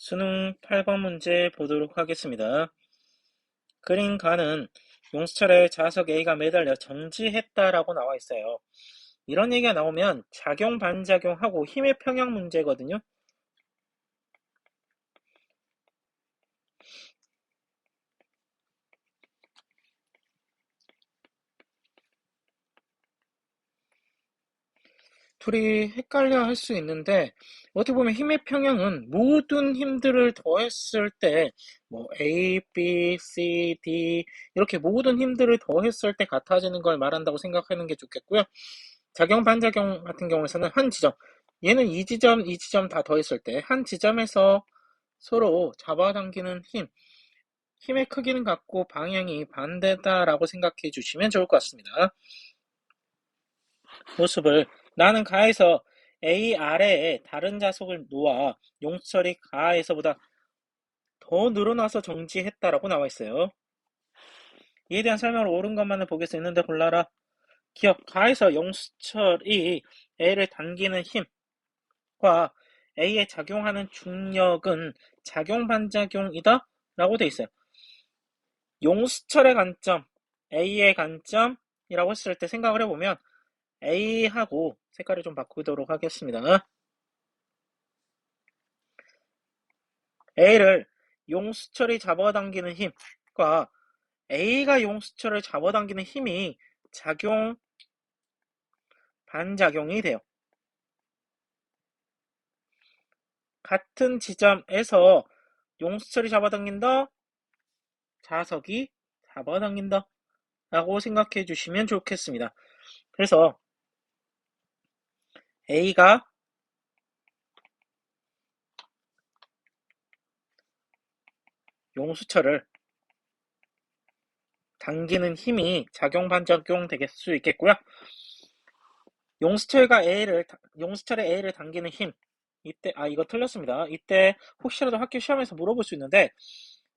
수능 8번 문제 보도록 하겠습니다. 그린 가는 용수철에 자석 A가 매달려 정지했다라고 나와 있어요. 이런 얘기가 나오면 작용 반작용하고 힘의 평형 문제거든요. 둘이 헷갈려 할 수 있는데 어떻게 보면 힘의 평형은 모든 힘들을 더했을 때 뭐 A, B, C, D 이렇게 모든 힘들을 더했을 때 같아지는 걸 말한다고 생각하는 게 좋겠고요. 작용 반작용 같은 경우에는 한 지점, 얘는 이 지점 다 더했을 때 한 지점에서 서로 잡아당기는 힘의 크기는 같고 방향이 반대다라고 생각해 주시면 좋을 것 같습니다. 모습을 나는 가에서 A 아래에 다른 자석을 놓아 용수철이 가에서보다 더 늘어나서 정지했다라고 나와 있어요. 이에 대한 설명을 옳은 것만을 보길 수 있는데 골라라. 기억, 가에서 용수철이 A를 당기는 힘과 A에 작용하는 중력은 작용 반작용이다 라고 돼 있어요. 용수철의 관점, A의 관점이라고 했을 때 생각을 해보면 A하고 색깔을 좀 바꾸도록 하겠습니다. A를 용수철이 잡아당기는 힘과 A가 용수철을 잡아당기는 힘이 작용, 반작용이 돼요. 같은 지점에서 용수철이 잡아당긴다, 자석이 잡아당긴다 라고 생각해 주시면 좋겠습니다. 그래서 A가 용수철을 당기는 힘이 작용 반작용 될 수 있겠고요. 용수철의 A를 당기는 힘. 이때, 이거 틀렸습니다. 이때 혹시라도 학교 시험에서 물어볼 수 있는데,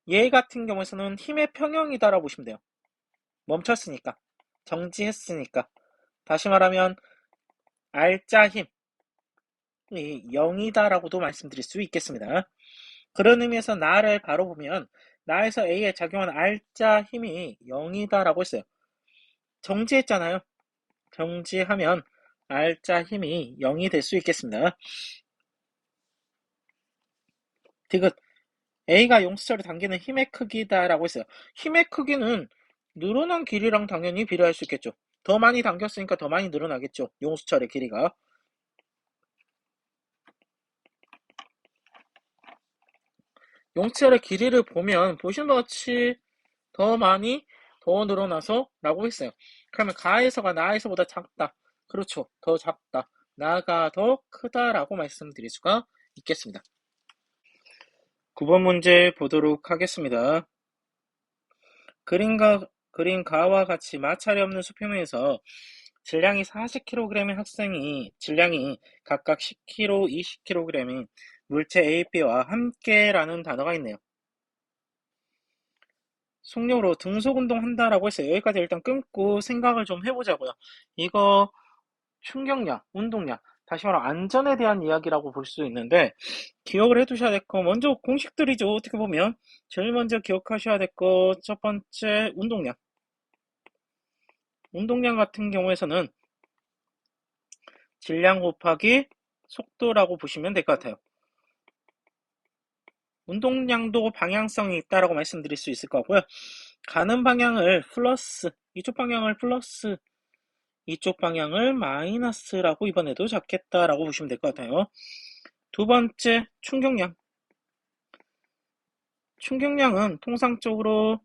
얘 같은 경우에는 힘의 평형이다라고 보시면 돼요. 멈췄으니까. 정지했으니까. 다시 말하면, R자 힘이 0이다라고도 말씀드릴 수 있겠습니다. 그런 의미에서 나를 바로 보면, 나에서 A에 작용한 R자 힘이 0이다라고 했어요. 정지했잖아요. 정지하면 R자 힘이 0이 될 수 있겠습니다. 디귿, A가 용수철을 당기는 힘의 크기다라고 했어요. 힘의 크기는 늘어난 길이랑 당연히 비례할 수 있겠죠. 더 많이 당겼으니까 더 많이 늘어나겠죠. 용수철의 길이가. 용수철의 길이를 보면 보시는 것 같이 더 많이 더 늘어나서 라고 했어요. 그러면 가에서가 나에서보다 작다. 그렇죠. 더 작다. 나가 더 크다라고 말씀드릴 수가 있겠습니다. 9번 문제 보도록 하겠습니다. 그림가와 같이 마찰이 없는 수평에서 질량이 40kg의 학생이 질량이 각각 10kg, 20kg인 물체 A, B와 함께라는 단어가 있네요. 속력으로 등속 운동한다라고 했어요. 여기까지 일단 끊고 생각을 좀 해보자고요. 이거 충격량, 운동량, 다시 말하면 안전에 대한 이야기라고 볼 수 있는데 기억을 해두셔야 될 거 먼저 공식들이죠. 어떻게 보면 제일 먼저 기억하셔야 될 거 첫 번째 운동량. 운동량 같은 경우에서는 질량 곱하기 속도라고 보시면 될 것 같아요. 운동량도 방향성이 있다라고 말씀드릴 수 있을 것 같고요. 가는 방향을 플러스, 이쪽 방향을 플러스, 이쪽 방향을 마이너스라고 이번에도 잡겠다라고 보시면 될 것 같아요. 두 번째, 충격량. 충격량은 통상적으로는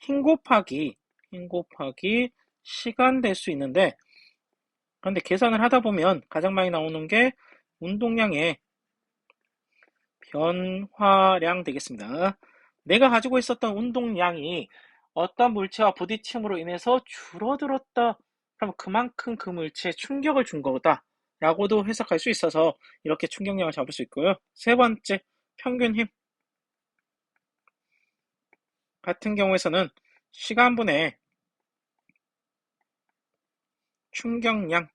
힘 곱하기 시간 될 수 있는데, 그런데 계산을 하다 보면 가장 많이 나오는 게 운동량의 변화량 되겠습니다. 내가 가지고 있었던 운동량이 어떤 물체와 부딪힘으로 인해서 줄어들었다. 그럼 그만큼 그 물체에 충격을 준 거다. 라고도 해석할 수 있어서 이렇게 충격량을 잡을 수 있고요. 세 번째, 평균 힘 같은 경우에서는 시간분의 충격량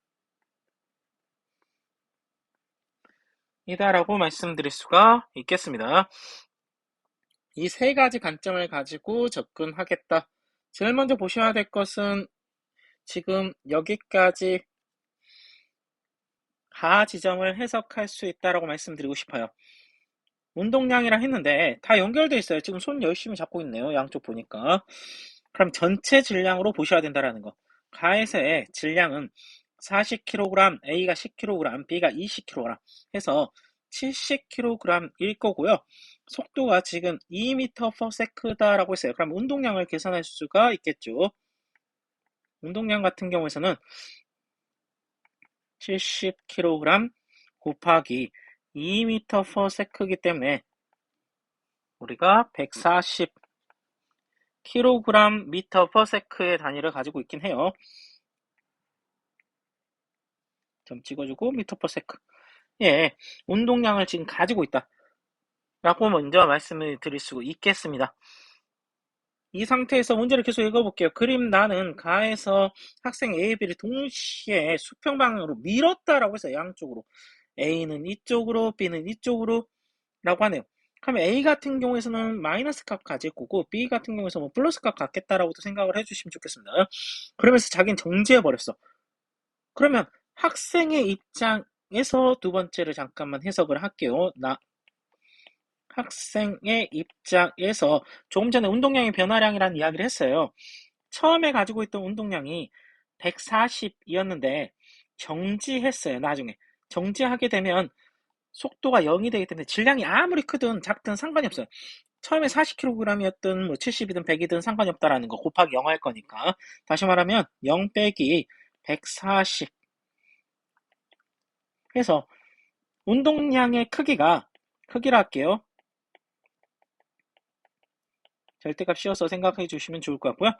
이다라고 말씀드릴 수가 있겠습니다. 이 세 가지 관점을 가지고 접근하겠다. 제일 먼저 보셔야 될 것은 지금 여기까지 가 지점을 해석할 수 있다라고 말씀드리고 싶어요. 운동량이라 했는데 다 연결되어 있어요. 지금 손 열심히 잡고 있네요. 양쪽 보니까. 그럼 전체 질량으로 보셔야 된다라는 거. 가에서의 질량은 40kg, A가 10kg, B가 20kg 해서 70kg일 거고요. 속도가 지금 2m/s다라고 했어요. 그럼 운동량을 계산할 수가 있겠죠. 운동량 같은 경우에서는 70kg 곱하기 2m/s이기 때문에 우리가 140kg m/s의 단위를 가지고 있긴 해요. 점 찍어주고 m/s. 예, 운동량을 지금 가지고 있다 라고 먼저 말씀을 드릴 수 있겠습니다. 이 상태에서 문제를 계속 읽어볼게요. 그림 나는 가에서 학생 A, B를 동시에 수평 방향으로 밀었다라고 했어요. 양쪽으로. A는 이쪽으로, B는 이쪽으로 라고 하네요. 그러면 A 같은 경우에서는 마이너스 값 가질 거고 B 같은 경우에서 뭐 플러스 값 갖겠다라고도 생각을 해주시면 좋겠습니다. 그러면서 자기는 정지해버렸어. 그러면 학생의 입장에서 두 번째를 잠깐만 해석을 할게요. 학생의 입장에서 조금 전에 운동량의 변화량이라는 이야기를 했어요. 처음에 가지고 있던 운동량이 140이었는데 정지했어요. 나중에. 정지하게 되면 속도가 0이 되기 때문에 질량이 아무리 크든 작든 상관이 없어요. 처음에 40kg이었든 뭐 70이든 100이든 상관이 없다라는 거 곱하기 0 할 거니까. 다시 말하면 0 빼기 140 해서 운동량의 크기라 할게요. 절대값 씌워서 생각해 주시면 좋을 것 같고요.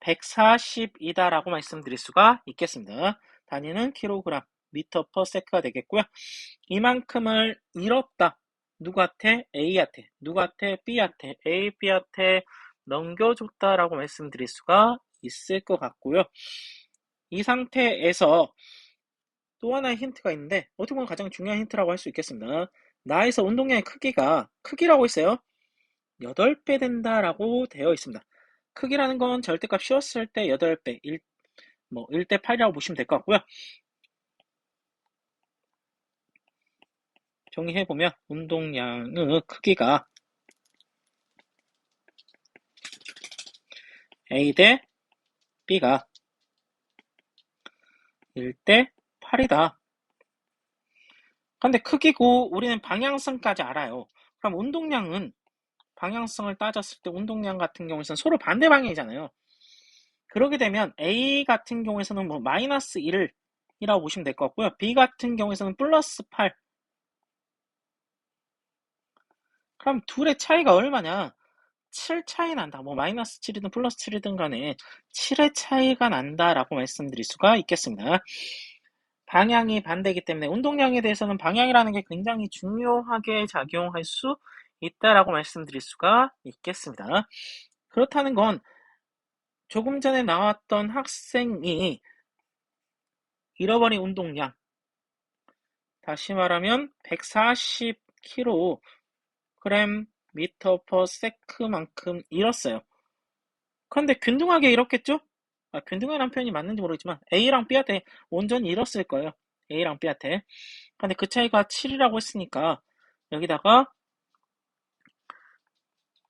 140이다라고 말씀드릴 수가 있겠습니다. 단위는 킬로그램, 미터/s가 되겠고요. 이만큼을 잃었다. 누구한테? A한테. 누구한테? B한테. A, B한테 넘겨줬다라고 말씀드릴 수가 있을 것 같고요. 이 상태에서 또 하나의 힌트가 있는데 어떻게 보면 가장 중요한 힌트라고 할 수 있겠습니다. 나에서 운동량의 크기라고 했어요. 8배 된다라고 되어 있습니다. 크기라는 건 절대값 씌웠을 때 8배, 1대 8이라고 보시면 될 것 같고요. 정리해보면 운동량의 크기가 A 대 B가 1대 8이다. 근데 크기고 우리는 방향성까지 알아요. 그럼 운동량은 방향성을 따졌을 때 운동량 같은 경우에는 서로 반대 방향이잖아요. 그러게 되면 A 같은 경우에서는 뭐 마이너스 1이라고 보시면 될 것 같고요. B 같은 경우에서는 플러스 8. 그럼 둘의 차이가 얼마냐? 7 차이 난다. 뭐 마이너스 7이든 플러스 7이든 간에 7의 차이가 난다라고 말씀드릴 수가 있겠습니다. 방향이 반대이기 때문에 운동량에 대해서는 방향이라는 게 굉장히 중요하게 작용할 수 있다라고 말씀드릴 수가 있겠습니다. 그렇다는 건 조금 전에 나왔던 학생이 잃어버린 운동량, 다시 말하면 140kg 미터/s만큼 잃었어요. 그런데 균등하게 잃었겠죠? 균등하라는 표현이 맞는지 모르겠지만 A랑 B한테 온전히 잃었을 거예요. A랑 B한테. 근데 그 차이가 7이라고 했으니까 여기다가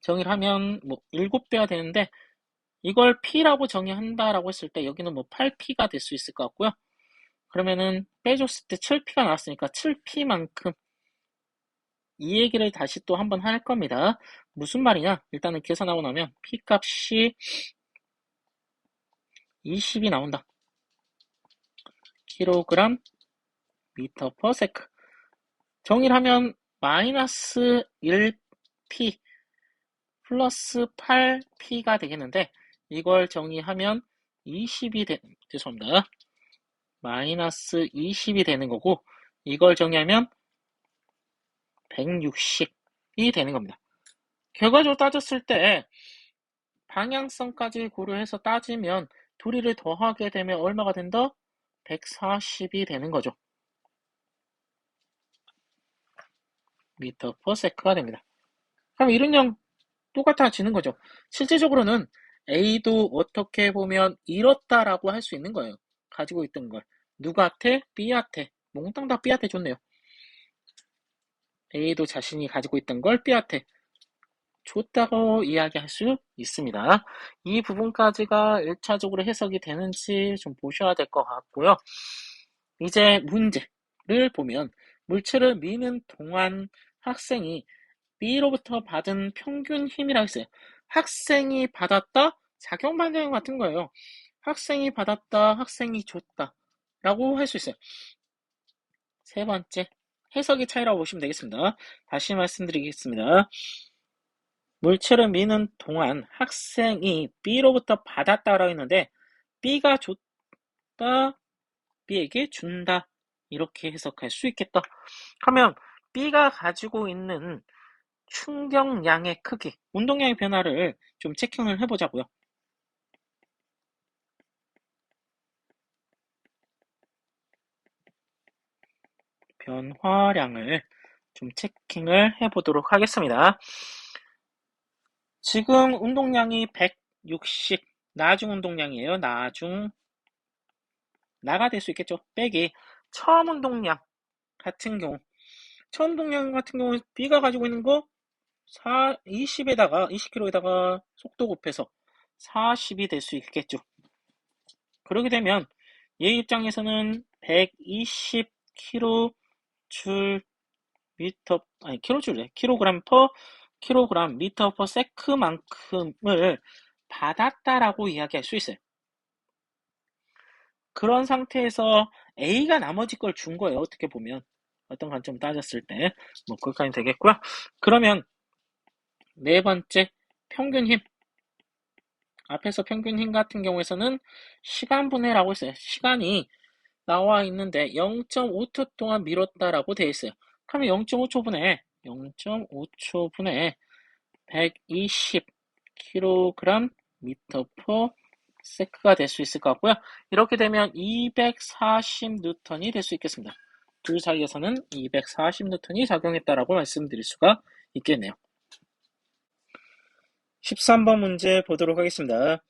정의를 하면 뭐 7배가 되는데 이걸 P라고 정의한다라고 했을 때 여기는 뭐 8P가 될 수 있을 것 같고요. 그러면은 빼줬을 때 7P가 나왔으니까 7P만큼 이 얘기를 다시 또 한번 할 겁니다. 무슨 말이냐? 일단은 계산하고 나면 P 값이 20이 나온다. 킬로그램 미터/세크. 정의를 하면 마이너스 1P 플러스 8P가 되겠는데 이걸 정의하면 20이 죄송합니다. 마이너스 20이 되는 거고 이걸 정의하면 160이 되는 겁니다. 결과적으로 따졌을 때 방향성까지 고려해서 따지면 둘이를 더하게 되면 얼마가 된다? 140이 되는 거죠. 미터 퍼 세크가 됩니다. 그럼 이론량 똑같아지는 거죠. 실제적으로는 A도 어떻게 보면 이렇다라고 할 수 있는 거예요. 가지고 있던 걸. 누구한테? B한테. 몽땅 다 B한테 줬네요. A도 자신이 가지고 있던 걸 B한테 줬다고 이야기할 수 있습니다. 이 부분까지가 1차적으로 해석이 되는지 좀 보셔야 될 것 같고요. 이제 문제를 보면 물체를 미는 동안 학생이 B로부터 받은 평균 힘이라고 했어요. 학생이 받았다? 작용반작용 같은 거예요. 학생이 받았다, 학생이 줬다 라고 할 수 있어요. 세 번째, 해석의 차이라고 보시면 되겠습니다. 다시 말씀드리겠습니다. 물체를 미는 동안 학생이 B로부터 받았다라고 했는데 B가 줬다, B에게 준다 이렇게 해석할 수 있겠다. 그러면 B가 가지고 있는 충격량의 크기, 운동량의 변화를 좀 체킹을 해보자고요. 변화량을 좀 체킹을 해보도록 하겠습니다. 지금 운동량이 160, 나중 운동량이에요. 나가 될 수 있겠죠. 빼기 처음 운동량 같은 경우, 처음 운동량 같은 경우 B가 가지고 있는 거 20km에다가 속도 곱해서 40이 될 수 있겠죠. 그렇게 되면 얘 입장에서는 120kg 킬로그램 퍼 킬로그램 미터 퍼 세크만큼을 받았다라고 이야기할 수 있어요. 그런 상태에서 A가 나머지 걸 준 거예요. 어떻게 보면 어떤 관점 따졌을 때 뭐 그것까지 되겠고요. 그러면 네 번째 평균 힘, 앞에서 평균 힘 같은 경우에서는 시간 분해라고 했어요. 시간이 나와 있는데 0.5초 동안 미뤘다라고 되어 있어요. 그러면 0.5초 분에 120kg 미터 퍼 세크가 될 수 있을 것 같고요. 이렇게 되면 240N이 될 수 있겠습니다. 둘 사이에서는 240N이 작용했다라고 말씀드릴 수가 있겠네요. 13번 문제 보도록 하겠습니다.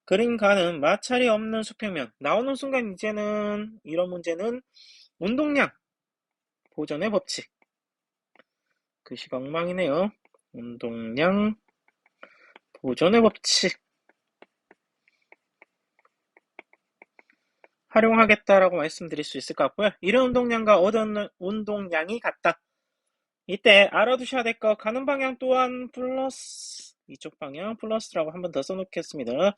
그림가는 마찰이 없는 수평면. 나오는 순간 이제는 이런 문제는 운동량 보존의 법칙. 글씨가 엉망이네요. 운동량 보존의 법칙 활용하겠다라고 말씀드릴 수 있을 것 같고요. 이런 운동량과 얻은 운동량이 같다. 이때 알아두셔야 될 거 가는 방향 또한 플러스, 이쪽 방향 플러스라고 한 번 더 써놓겠습니다.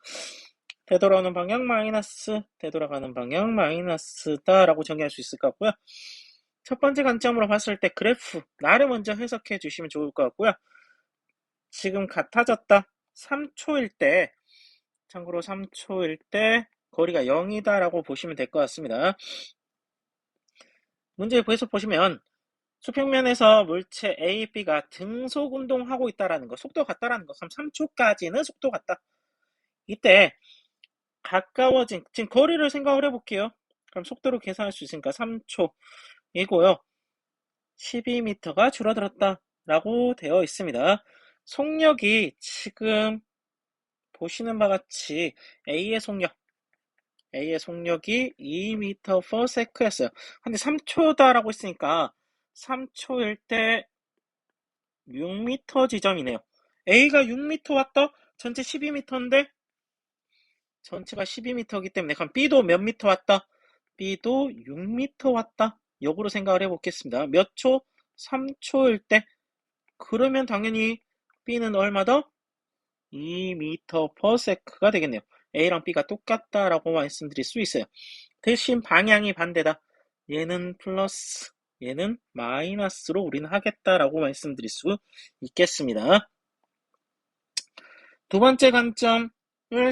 되돌아오는 방향 마이너스, 되돌아가는 방향 마이너스다 라고 정의할 수 있을 것 같고요. 첫 번째 관점으로 봤을 때 그래프 나를 먼저 해석해 주시면 좋을 것 같고요. 지금 같아졌다 3초일 때, 참고로 3초일 때 거리가 0이다 라고 보시면 될 것 같습니다. 문제 계속 보시면 수평면에서 물체 A, B가 등속 운동하고 있다라는 거, 속도 같다라는 거. 그럼 3초까지는 속도 같다. 이때 가까워진, 지금 거리를 생각을 해볼게요. 그럼 속도로 계산할 수 있으니까 3초이고요. 12m가 줄어들었다 라고 되어 있습니다. 속력이 지금 보시는 바와 같이 A의 속력이 2m/s였어요. 근데 3초다라고 했으니까 3초일 때 6m 지점이네요. A가 6m 왔다? 전체 12m인데 전체가 12m이기 때문에 그럼 B도 몇 m 왔다? B도 6m 왔다. 역으로 생각을 해보겠습니다. 몇 초? 3초일 때. 그러면 당연히 B는 얼마 더? 2m/s가 되겠네요. A랑 B가 똑같다라고 말씀드릴 수 있어요. 대신 방향이 반대다. 얘는 플러스, 얘는 마이너스로 우리는 하겠다라고 말씀드릴 수 있겠습니다. 두 번째 관점을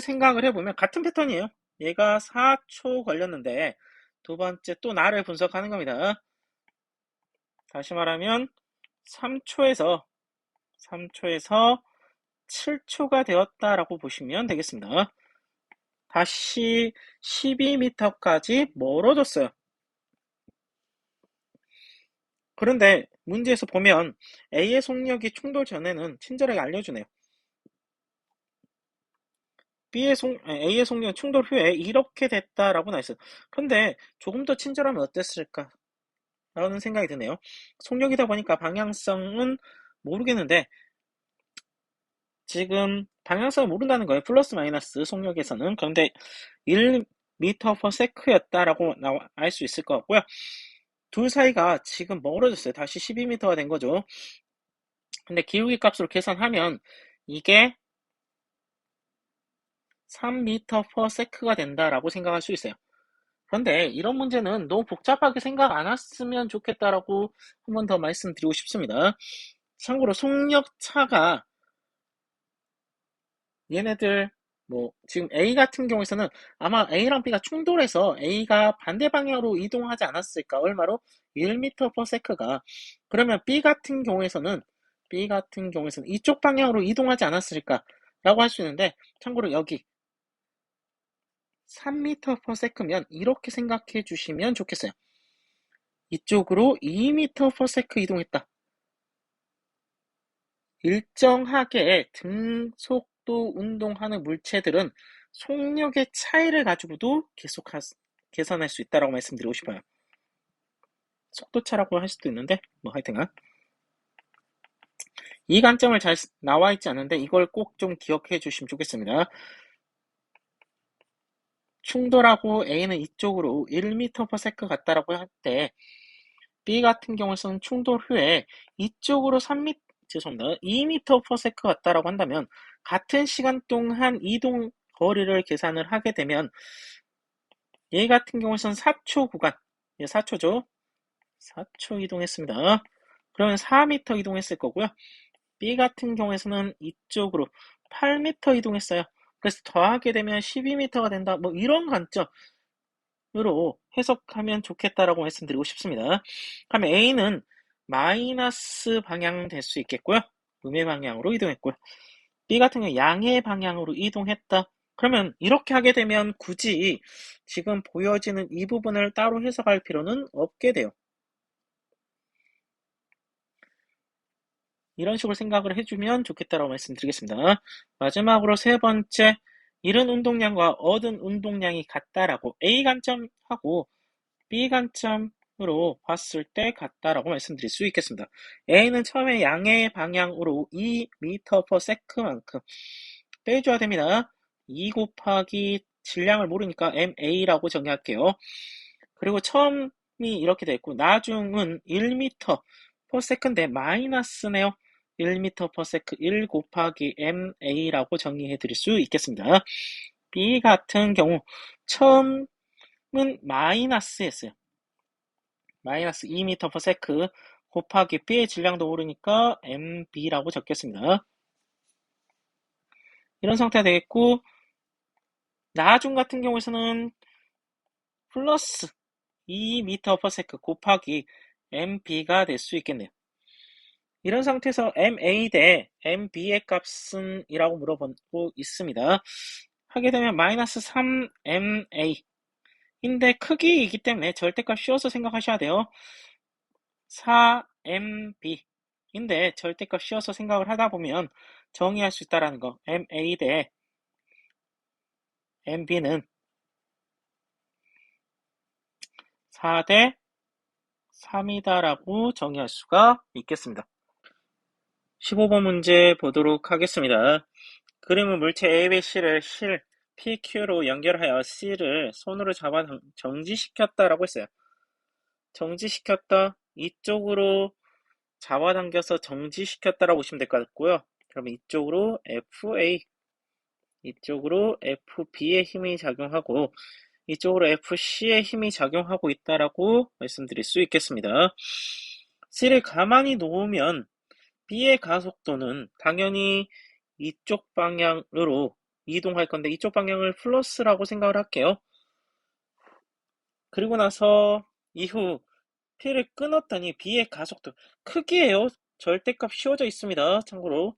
생각을 해보면 같은 패턴이에요. 얘가 4초 걸렸는데 두 번째 또 나를 분석하는 겁니다. 다시 말하면 3초에서 7초가 되었다라고 보시면 되겠습니다. 다시 12m까지 멀어졌어요. 그런데 문제에서 보면 A의 속력이 충돌 전에는 친절하게 알려주네요. A의 속력은 충돌 후에 이렇게 됐다라고 나있어요. 그런데 조금 더 친절하면 어땠을까? 라는 생각이 드네요. 속력이다 보니까 방향성은 모르겠는데 지금 방향성을 모른다는 거예요. 플러스 마이너스 속력에서는. 그런데 1m/s였다라고 알 수 있을 것 같고요. 둘 사이가 지금 멀어졌어요. 다시 12m가 된 거죠. 근데 기울기 값으로 계산하면 이게 3m/s가 된다라고 생각할 수 있어요. 그런데 이런 문제는 너무 복잡하게 생각 안 했으면 좋겠다라고 한 번 더 말씀드리고 싶습니다. 참고로 속력차가 얘네들 지금 A 같은 경우에서는 아마 A랑 B가 충돌해서 A가 반대 방향으로 이동하지 않았을까? 얼마로? 1m/s가. 그러면 B 같은 경우에서는 이쪽 방향으로 이동하지 않았을까? 라고 할 수 있는데 참고로 여기 3m/s면 이렇게 생각해 주시면 좋겠어요. 이쪽으로 2m/s 이동했다. 일정하게 등속도 운동하는 물체들은 속력의 차이를 가지고도 계속 계산할 수 있다고 말씀드리고 싶어요. 속도차라고 할 수도 있는데 하여튼간 이 관점을 잘 나와 있지 않은데 이걸 꼭 좀 기억해 주시면 좋겠습니다. 충돌하고 A는 이쪽으로 1m/s 같다라고 할 때 B 같은 경우에는 충돌 후에 이쪽으로 2m/s 같다라고 한다면 같은 시간 동안 이동 거리를 계산을 하게 되면 얘 같은 경우에는 4초 구간, 4초죠. 4초 이동했습니다. 그러면 4m 이동했을 거고요. B 같은 경우에는 이쪽으로 8m 이동했어요. 그래서 더하게 되면 12m가 된다. 이런 관점으로 해석하면 좋겠다라고 말씀드리고 싶습니다. 그러면 A는 마이너스 방향 될 수 있겠고요. 음의 방향으로 이동했고요. B 같은 경우 양의 방향으로 이동했다. 그러면 이렇게 하게 되면 굳이 지금 보여지는 이 부분을 따로 해석할 필요는 없게 돼요. 이런 식으로 생각을 해주면 좋겠다라고 말씀드리겠습니다. 마지막으로 세 번째, 잃은 운동량과 얻은 운동량이 같다라고 A 관점하고 B 관점으로 봤을 때 같다라고 말씀드릴 수 있겠습니다. A는 처음에 양의 방향으로 2m/s만큼 빼줘야 됩니다. 2 곱하기 질량을 모르니까 MA라고 정의할게요. 그리고 처음이 이렇게 됐고 나중은 1m/s인데 마이너스네요. 1m/s 1 곱하기 MA라고 정의해 드릴 수 있겠습니다. B 같은 경우 처음은 마이너스였어요. 마이너스 2m/s 곱하기 B의 질량도 모르니까 MB라고 적겠습니다. 이런 상태가 되겠고 나중 같은 경우에서는 플러스 2m/s 곱하기 MB가 될 수 있겠네요. 이런 상태에서 MA 대 MB의 값은 이라고 물어보고 있습니다. 하게 되면 마이너스 3MA 인데 크기이기 때문에 절대값 씌워서 생각하셔야 돼요. 4MB 인데 절대값 씌워서 생각을 하다 보면 정의할 수 있다라는 거. MA 대 MB는 4대 3이다라고 정의할 수가 있겠습니다. 15번 문제 보도록 하겠습니다. 그림은 물체 A, B, C를 실 PQ로 연결하여 C를 손으로 잡아 정지시켰다라고 했어요. 정지시켰다. 이쪽으로 잡아당겨서 정지시켰다라고 보시면 될 것 같고요. 그러면 이쪽으로 FA, 이쪽으로 FB의 힘이 작용하고 이쪽으로 FC의 힘이 작용하고 있다라고 말씀드릴 수 있겠습니다. C를 가만히 놓으면 B의 가속도는 당연히 이쪽 방향으로 이동할 건데 이쪽 방향을 플러스라고 생각을 할게요. 그리고 나서 이후 P를 끊었더니 B의 가속도 크기예요. 절대값 씌워져 있습니다. 참고로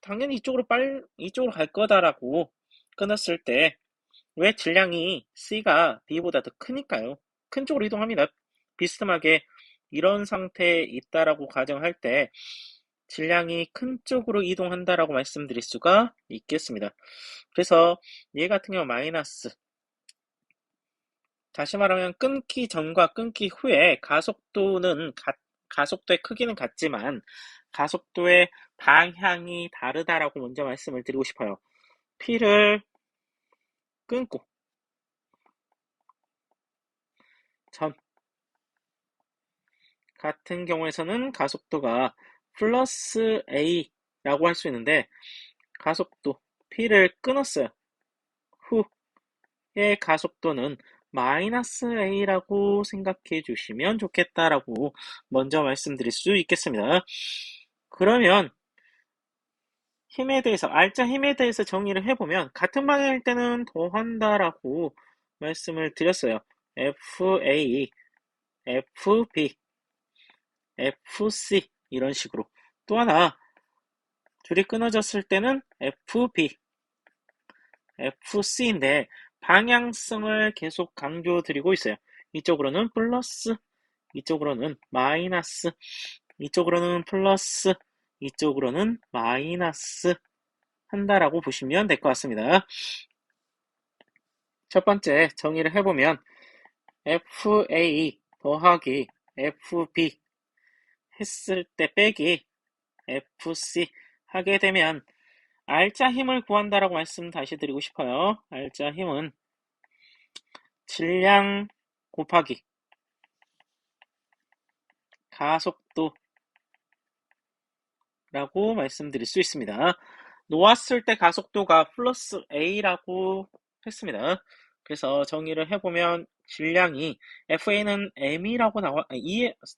당연히 이쪽으로 갈 거다라고 끊었을 때 왜 질량이 C가 B보다 더 크니까요. 큰 쪽으로 이동합니다. 비스듬하게 이런 상태에 있다라고 가정할 때 질량이 큰 쪽으로 이동한다라고 말씀드릴 수가 있겠습니다. 그래서 얘 같은 경우 마이너스, 다시 말하면 끊기 전과 끊기 후에 가속도의 크기는 같지만 가속도의 방향이 다르다라고 먼저 말씀을 드리고 싶어요. P를 끊고 전 같은 경우에서는 가속도가 플러스 A라고 할 수 있는데 가속도 P를 끊었어요. 후의 가속도는 마이너스 A라고 생각해 주시면 좋겠다라고 먼저 말씀드릴 수 있겠습니다. 그러면 알짜 힘에 대해서 정의를 해보면 같은 방향일 때는 더한다라고 말씀을 드렸어요. FA, FB, FC 이런 식으로. 또 하나 줄이 끊어졌을 때는 FB, FC인데 방향성을 계속 강조드리고 있어요. 이쪽으로는 플러스, 이쪽으로는 마이너스, 이쪽으로는 플러스, 이쪽으로는 마이너스 한다라고 보시면 될 것 같습니다. 첫 번째 정의를 해보면 FA 더하기 FB 했을 때 빼기 FC 하게 되면 알짜 힘을 구한다라고 말씀 다시 드리고 싶어요. 알짜 힘은 질량 곱하기 가속도라고 말씀드릴 수 있습니다. 놓았을 때 가속도가 플러스 A라고 했습니다. 그래서 정의를 해보면 질량이 FA는 M이라고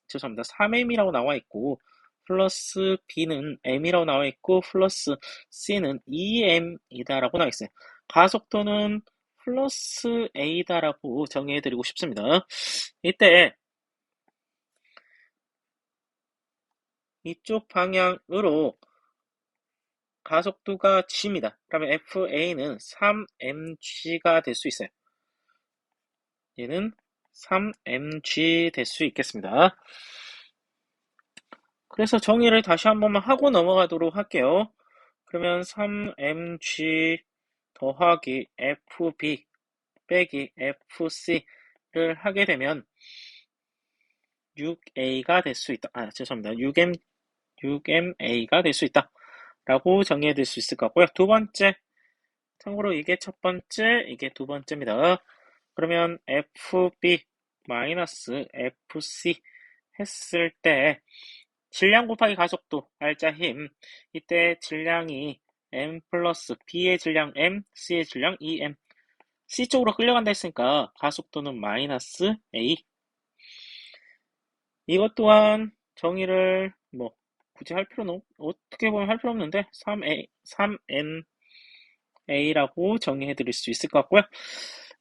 죄송합니다. 3M이라고 나와 있고 플러스 B는 M이라고 나와 있고 플러스 C는 2M이다라고 나와 있어요. 가속도는 플러스 A다라고 정의해드리고 싶습니다. 이때 이쪽 방향으로 가속도가 g입니다. 그러면 FA는 3mg가 될 수 있어요. 얘는 3mg 될 수 있겠습니다. 그래서 정의를 다시 한 번만 하고 넘어가도록 할게요. 그러면 3mg 더하기 FB 빼기 FC를 하게 되면 6A가 될 수 있다. 죄송합니다. 6MA가 될 수 있다. 라고 정의해 드릴 수 있을 것 같고요. 두 번째, 참고로 이게 첫 번째, 이게 두 번째입니다. 그러면 FB 마이너스 FC 했을 때 질량 곱하기 가속도, 알짜 힘, 이때 질량이 M 플러스 B의 질량 M, C의 질량 2M, C 쪽으로 끌려간다 했으니까 가속도는 마이너스 A. 이것 또한 정의를 굳이 할 필요는 어떻게 보면 할 필요 없는데 3NA라고 정의해 드릴 수 있을 것 같고요.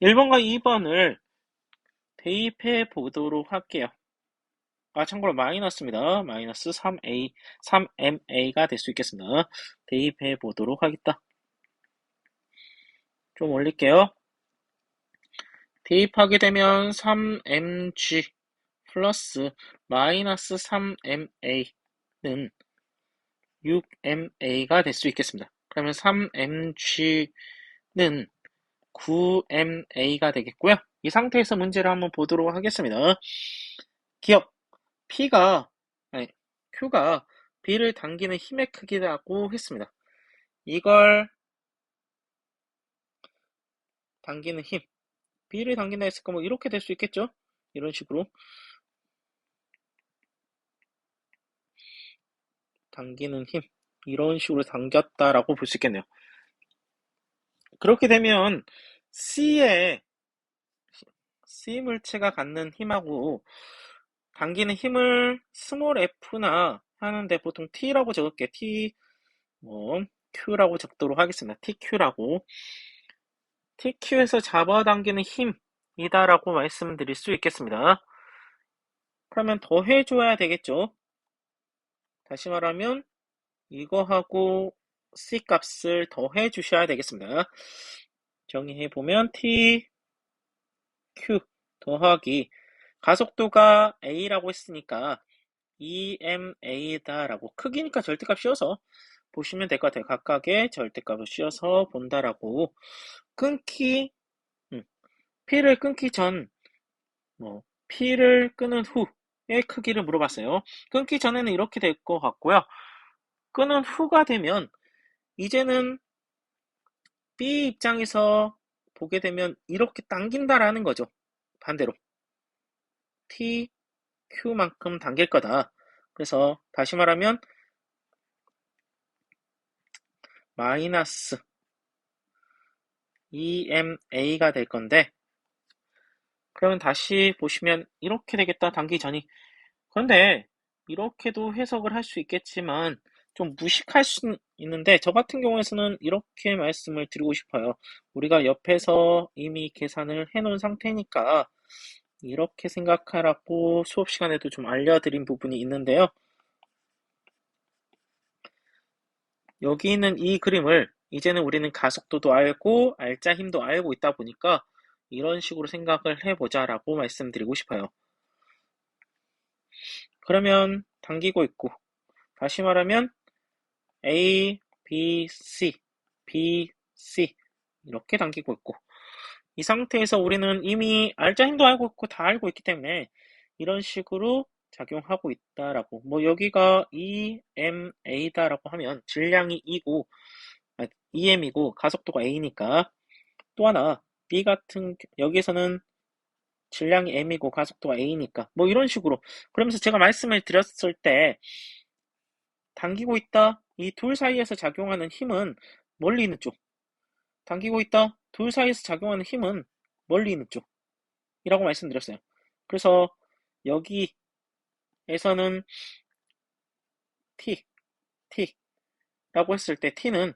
1번과 2번을 대입해 보도록 할게요. 참고로 마이너스입니다. 마이너스 3MA가 될 수 있겠습니다. 대입해 보도록 하겠다. 좀 올릴게요. 대입하게 되면 3mg 플러스 마이너스 3ma는 6ma가 될 수 있겠습니다. 그러면 3mg는 9ma가 되겠고요. 이 상태에서 문제를 한번 보도록 하겠습니다. 기억 Q가 B를 당기는 힘의 크기라고 했습니다. 이걸 당기는 힘, B를 당긴다 했을 거면 이렇게 될 수 있겠죠? 이런 식으로 당기는 힘, 이런 식으로 당겼다라고 볼 수 있겠네요. 그렇게 되면 C 물체가 갖는 힘하고 당기는 힘을 스몰 f나 하는데 보통 T라고 적을게요. Q라고 적도록 하겠습니다. TQ에서 잡아당기는 힘이다라고 말씀드릴 수 있겠습니다. 그러면 더해줘야 되겠죠. 다시 말하면 이거하고 C 값을 더해 주셔야 되겠습니다. 정의해보면 TQ 더하기 가속도가 a라고 했으니까 EMA다라고 크기니까 절대값 씌워서 보시면 될 것 같아요. 각각의 절대값을 씌워서 본다라고. 끊기 P를 끊기 전 P를 끄는 후의 크기를 물어봤어요. 끊기 전에는 이렇게 될 것 같고요. 끄는 후가 되면 이제는 B 입장에서 보게 되면 이렇게 당긴다라는 거죠. 반대로 T, Q만큼 당길 거다. 그래서 다시 말하면 마이너스 EMA가 될 건데 그러면 다시 보시면 이렇게 되겠다. 당기 전이. 그런데 이렇게도 해석을 할 수 있겠지만 좀 무식할 수 있는데 저 같은 경우에서는 이렇게 말씀을 드리고 싶어요. 우리가 옆에서 이미 계산을 해놓은 상태니까 이렇게 생각하라고 수업 시간에도 좀 알려드린 부분이 있는데요. 여기 있는 이 그림을 이제는 우리는 가속도도 알고 알짜 힘도 알고 있다 보니까 이런 식으로 생각을 해보자라고 말씀드리고 싶어요. 그러면 당기고 있고 다시 말하면 A, B, C, B, C 이렇게 당기고 있고 이 상태에서 우리는 이미 알짜 힘도 알고 있고 다 알고 있기 때문에 이런 식으로 작용하고 있다라고 여기가 EMA다라고 하면 질량이 E고 EM이고 가속도가 A니까 또 하나 B 같은 여기에서는 질량이 M이고 가속도가 A니까 이런 식으로 그러면서 제가 말씀을 드렸을 때 당기고 있다 이 둘 사이에서 작용하는 힘은 멀리 있는 쪽 당기고 있다 둘 사이에서 작용하는 힘은 멀리 있는 쪽이라고 말씀드렸어요. 그래서 여기에서는 T라고 했을 때 T는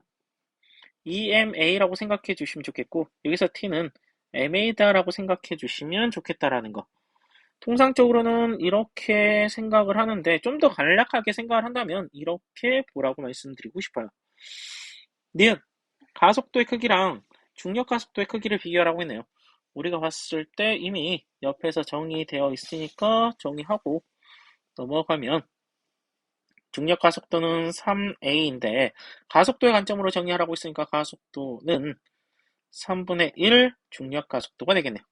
EMA라고 생각해 주시면 좋겠고 여기서 T는 MA다라고 생각해 주시면 좋겠다라는 거. 통상적으로는 이렇게 생각을 하는데 좀 더 간략하게 생각을 한다면 이렇게 보라고 말씀드리고 싶어요. 니은 가속도의 크기랑 중력 가속도의 크기를 비교하라고 했네요. 우리가 봤을 때 이미 옆에서 정의되어 있으니까 정의하고 넘어가면 중력 가속도는 3a인데 가속도의 관점으로 정의하라고 했으니까 가속도는 3분의 1 중력 가속도가 되겠네요.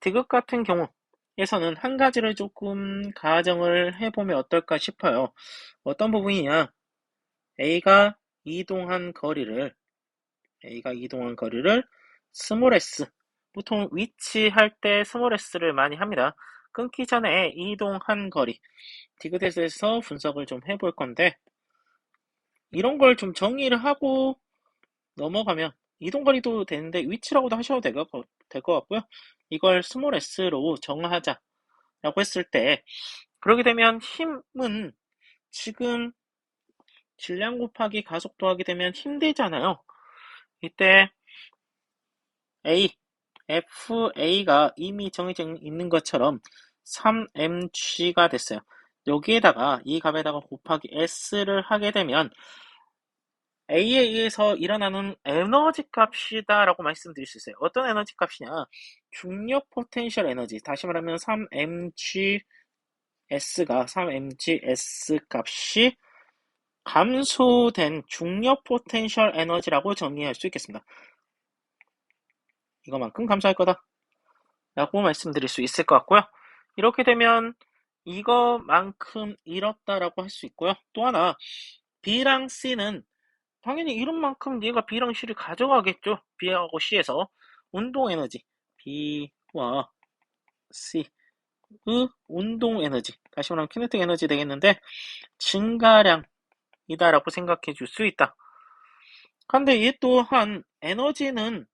디귿 같은 경우에서는 한 가지를 조금 가정을 해보면 어떨까 싶어요. 어떤 부분이냐? A가 이동한 거리를 스몰 s 보통 위치할 때 스몰 s를 많이 합니다. 끊기 전에 이동한 거리 디귿에서 분석을 좀 해볼 건데 이런 걸 좀 정의를 하고 넘어가면 이동거리도 되는데 위치라고도 하셔도 될 것 같고요. 이걸 스몰 s로 정하자라고 했을 때 그러게 되면 힘은 지금 질량 곱하기 가속도 하게 되면 힘 되잖아요. 이때 FA가 이미 정해져 있는 것처럼 3mg가 됐어요. 여기에다가 이 값에다가 곱하기 S를 하게 되면 A에 의해서 일어나는 에너지 값이다 라고 말씀드릴 수 있어요. 어떤 에너지 값이냐? 중력 포텐셜 에너지. 다시 말하면 3mgs 값이 감소된 중력 포텐셜 에너지라고 정리할 수 있겠습니다. 이거만큼 감소할 거다 라고 말씀드릴 수 있을 것 같고요. 이렇게 되면 이거만큼 잃었다라고 할 수 있고요. 또 하나 B랑 C는 당연히 이런 만큼 얘가 B랑 C를 가져가겠죠. B하고 C에서 운동 에너지 B와 C의 운동 에너지 다시 말하면 키네틱 에너지 되겠는데 증가량이다라고 생각해 줄 수 있다. 그런데 얘 또한 에너지는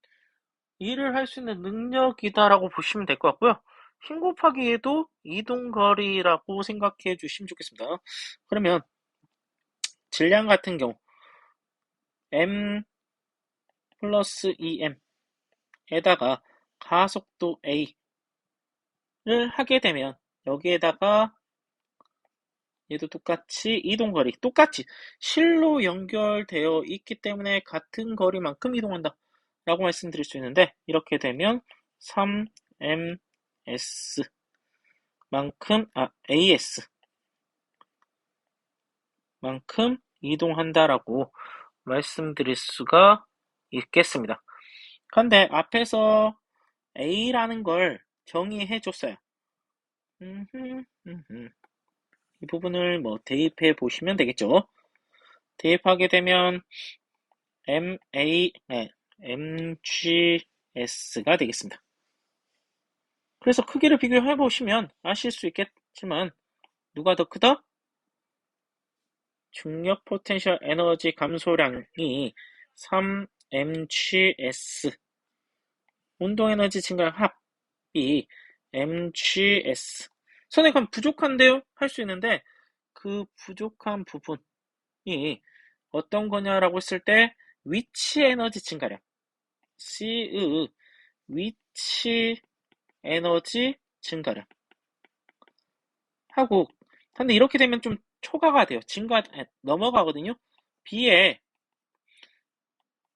일을 할 수 있는 능력이다라고 보시면 될 것 같고요. 힘 곱하기 얘도 이동거리라고 생각해 주시면 좋겠습니다. 그러면 질량 같은 경우 m 플러스 2m에다가 가속도 a를 하게 되면 여기에다가 얘도 똑같이 이동거리 똑같이 실로 연결되어 있기 때문에 같은 거리만큼 이동한다 라고 말씀드릴 수 있는데, 이렇게 되면 3ms as 만큼 이동한다라고 말씀드릴 수가 있겠습니다. 그런데 앞에서 A라는 걸 정의해 줬어요. 이 부분을 대입해 보시면 되겠죠. 대입하게 되면 mgs가 되겠습니다. 그래서 크기를 비교해 보시면 아실 수 있겠지만 누가 더 크다? 중력 포텐셜 에너지 감소량이 3mgs 운동 에너지 증가량 합이 mgs 선생님 부족한데요? 할 수 있는데 그 부족한 부분이 어떤 거냐라고 했을 때 위치 에너지 증가량 C의 위치 에너지 증가량 하고 근데 이렇게 되면 좀 초과가 돼요. 넘어가거든요. B의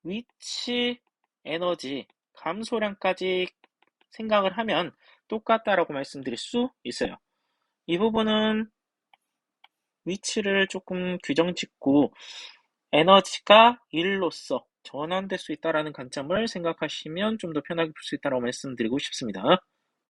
위치 에너지 감소량까지 생각을 하면 똑같다라고 말씀드릴 수 있어요. 이 부분은 위치를 조금 규정 짓고 에너지가 일로서 전환될 수 있다는 관점을 생각하시면 좀 더 편하게 볼 수 있다고 말씀드리고 싶습니다.